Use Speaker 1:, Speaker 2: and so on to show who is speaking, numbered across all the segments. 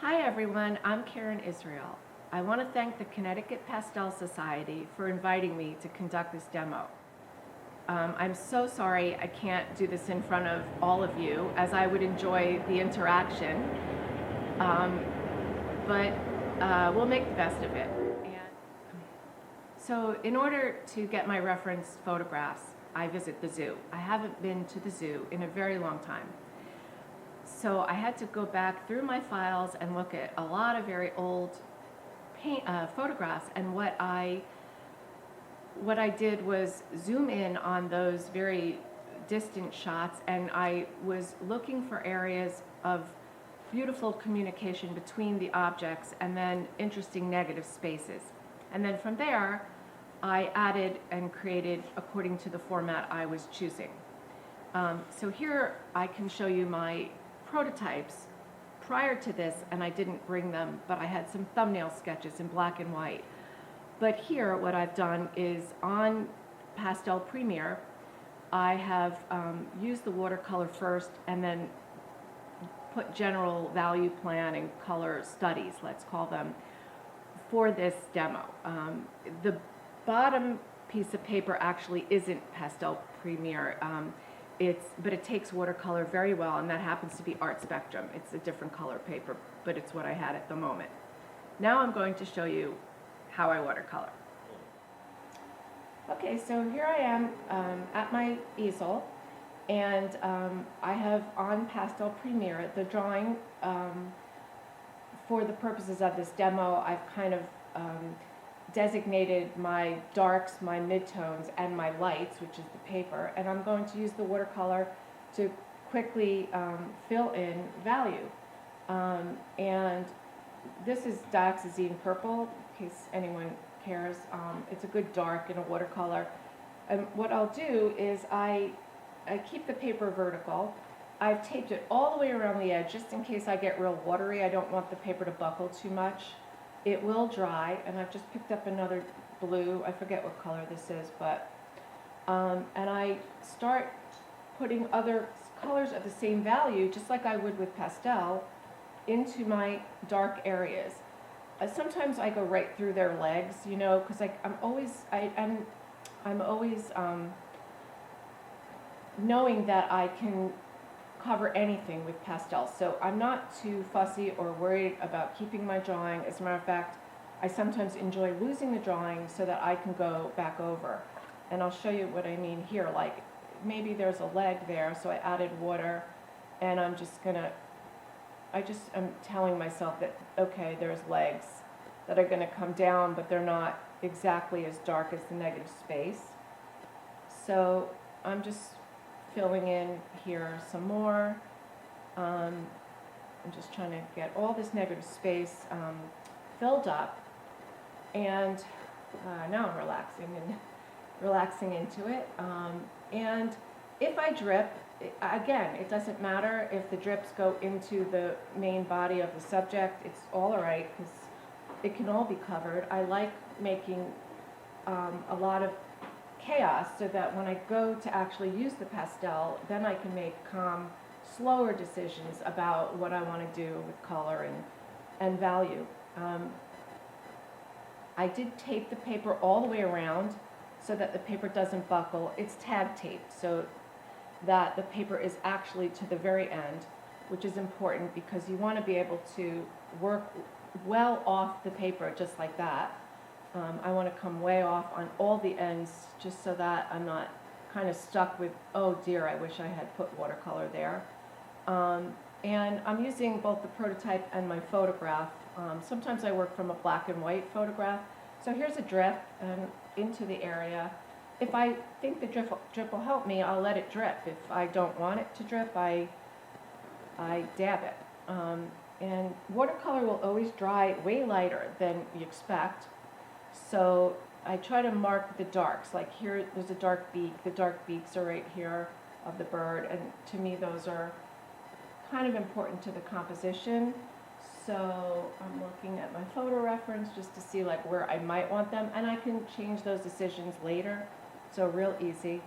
Speaker 1: Hi everyone, I'm Karen Israel. I want to thank the Connecticut Pastel Society for inviting me to conduct this demo. I'm so sorry I can't do this in front of all of you, as I would enjoy the interaction, but we'll make the best of it. And so in order to get my reference photographs, I visit the zoo. I haven't been to the zoo in a very long time. So I had to go back through my files and look at a lot of very old photographs, and what I did was zoom in on those very distant shots, and I was looking for areas of beautiful communication between the objects and then interesting negative spaces. And then from there, I added and created according to the format I was choosing. So here I can show you my prototypes prior to this, and I didn't bring them, but I had some thumbnail sketches in black and white. But here what I've done is on Pastel Premiere, I have used the watercolor first and then put general value plan and color studies, let's call them, for this demo. The bottom piece of paper actually isn't Pastel Premiere. But it takes watercolor very well, and that happens to be Art Spectrum. It's a different color paper, but it's what I had at the moment. Now I'm going to show you how I watercolor. Okay, so here I am at my easel, and I have on Pastel Premiere the drawing. For the purposes of this demo, I've kind of designated my darks, my midtones, and my lights, which is the paper, and I'm going to use the watercolor to quickly fill in value. And this is dioxazine purple, in case anyone cares. It's a good dark in a watercolor. And what I'll do is I keep the paper vertical. I've taped it all the way around the edge, just in case I get real watery. I don't want the paper to buckle too much. It will dry, and I've just picked up another blue. I forget what color this is, but and I start putting other colors of the same value, just like I would with pastel, into my dark areas. Sometimes I go right through their legs, you know, because I'm always knowing that I can cover anything with pastel. So I'm not too fussy or worried about keeping my drawing. As a matter of fact, I sometimes enjoy losing the drawing so that I can go back over. And I'll show you what I mean here. Like maybe there's a leg there, so I added water, and I'm telling myself that, okay, there's legs that are going to come down, but they're not exactly as dark as the negative space. So I'm just filling in here some more. I'm just trying to get all this negative space filled up, and now I'm relaxing into it. And if I drip, again, it doesn't matter if the drips go into the main body of the subject. It's all right, because it can all be covered. I like making a lot of chaos so that when I go to actually use the pastel, then I can make calm, slower decisions about what I want to do with color and value. I did tape the paper all the way around so that the paper doesn't buckle. It's tag taped so that the paper is actually to the very end, which is important because you want to be able to work well off the paper just like that. I want to come way off on all the ends just so that I'm not kind of stuck with, oh dear, I wish I had put watercolor there. And I'm using both the prototype and my photograph. Sometimes I work from a black and white photograph. So here's a drip and into the area. If I think the drip will help me, I'll let it drip. If I don't want it to drip, I dab it. And watercolor will always dry way lighter than you expect. So I try to mark the darks. Like here, there's a dark beak. The dark beaks are right here of the bird. And to me, those are kind of important to the composition. So I'm looking at my photo reference just to see like where I might want them. And I can change those decisions later. So real easy.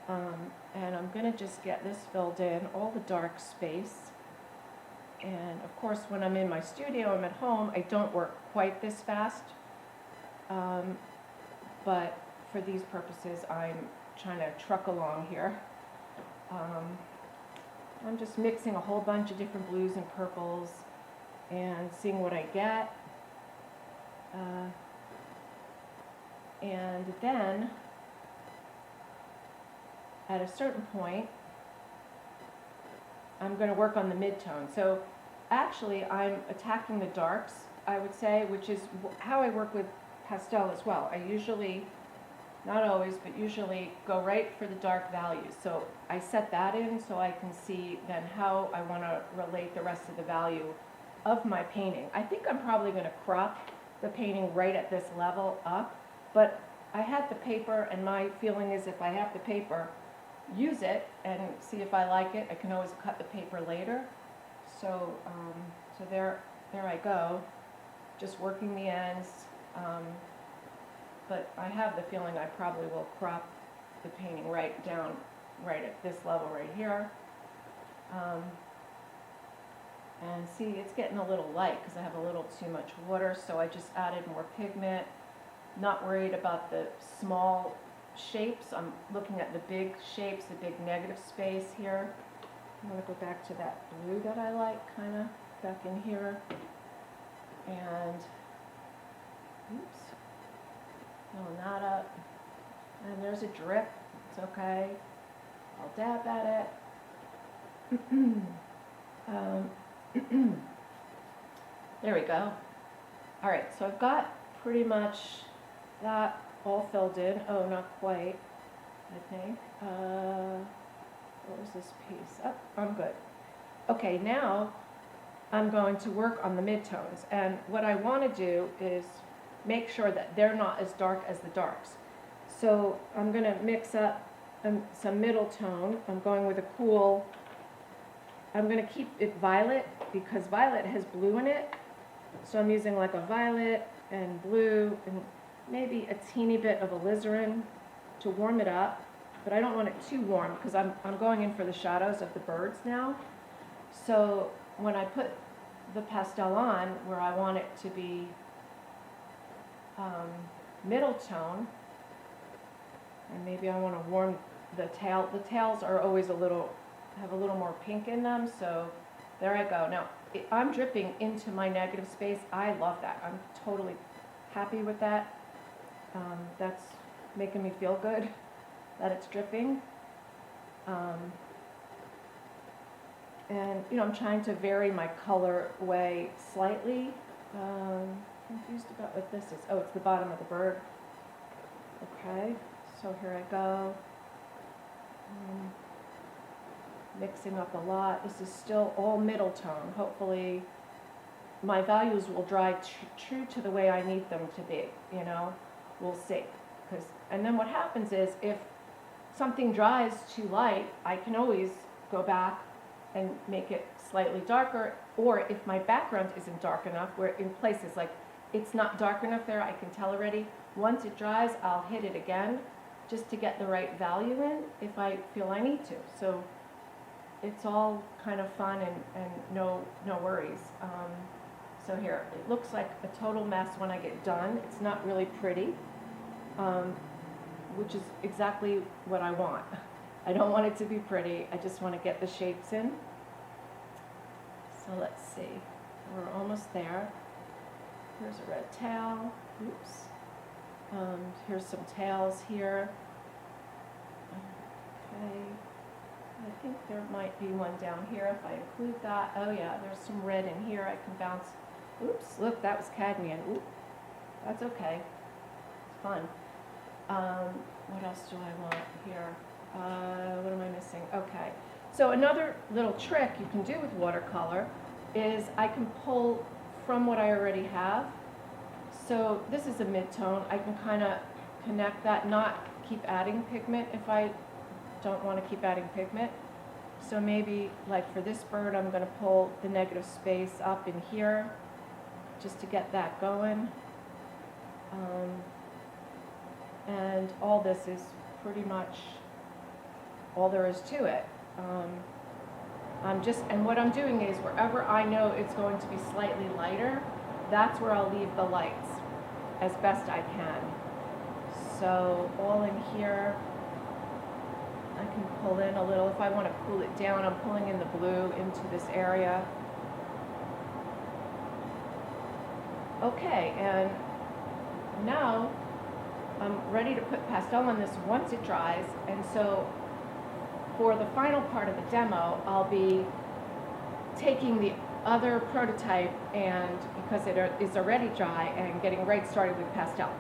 Speaker 1: And I'm going to just get this filled in, all the dark space. And of course, when I'm in my studio, I'm at home, I don't work quite this fast. But for these purposes, I'm trying to truck along here. I'm just mixing a whole bunch of different blues and purples and seeing what I get. And then, at a certain point, I'm going to work on the mid-tone. So actually, I'm attacking the darks, I would say, which is how I work with pastel as well. I usually, not always, but usually go right for the dark values. So I set that in so I can see then how I want to relate the rest of the value of my painting. I think I'm probably going to crop the painting right at this level up, but I had the paper, and my feeling is if I have the paper, use it and see if I like it. I can always cut the paper later. So, so there I go, just working the ends. But I have the feeling I probably will crop the painting right down, right at this level right here. And see, it's getting a little light because I have a little too much water, so I just added more pigment. Not worried about the small shapes. I'm looking at the big shapes, the big negative space here. I'm going to go back to that blue that I like, kind of back in here. And, oops, filling that up. And there's a drip. It's okay. I'll dab at it. There we go. All right, so I've got pretty much that all filled in. Oh, not quite, I think. What was this piece? Oh, I'm good. Okay, now I'm going to work on the midtones. And what I want to do is make sure that they're not as dark as the darks. So I'm going to mix up some middle tone. I'm going with a cool, I'm going to keep it violet because violet has blue in it. So I'm using like a violet and blue and maybe a teeny bit of alizarin to warm it up. But I don't want it too warm because I'm going in for the shadows of the birds now. So when I put the pastel on where I want it to be middle tone, and maybe I want to warm the tail. The tails are always have a little more pink in them, so there I go. Now, I'm dripping into my negative space. I love that. I'm totally happy with that. That's making me feel good that it's dripping. And, you know, I'm trying to vary my color way slightly. Confused about what this is. Oh, it's the bottom of the bird. Okay, so here I go. Mixing up a lot. This is still all middle tone. Hopefully my values will dry true to the way I need them to be, you know. We'll see. And then what happens is if something dries too light, I can always go back and make it slightly darker, or if my background isn't dark enough, where in places like it's not dark enough there, I can tell already. Once it dries, I'll hit it again just to get the right value in if I feel I need to. So it's all kind of fun and no worries. So here, it looks like a total mess when I get done. It's not really pretty, which is exactly what I want. I don't want it to be pretty. I just want to get the shapes in. So let's see. We're almost there. Here's a red tail. Oops. Here's some tails here. Okay. I think there might be one down here if I include that. Oh yeah, there's some red in here. I can bounce. Oops, look, that was cadmium. Oop, that's okay. It's fun. What else do I want here? What am I missing? Okay. So another little trick you can do with watercolor is I can pull from what I already have. So this is a mid-tone. I can kind of connect that, not keep adding pigment if I don't want to keep adding pigment. So maybe like for this bird, I'm going to pull the negative space up in here just to get that going. And all this is pretty much all there is to it. And what I'm doing is wherever I know it's going to be slightly lighter, that's where I'll leave the lights as best I can. So all in here, I can pull in a little. If I want to cool it down, I'm pulling in the blue into this area. Okay, and now I'm ready to put pastel on this once it dries. And so for the final part of the demo, I'll be taking the other prototype, and because it is already dry, and getting right started with pastel.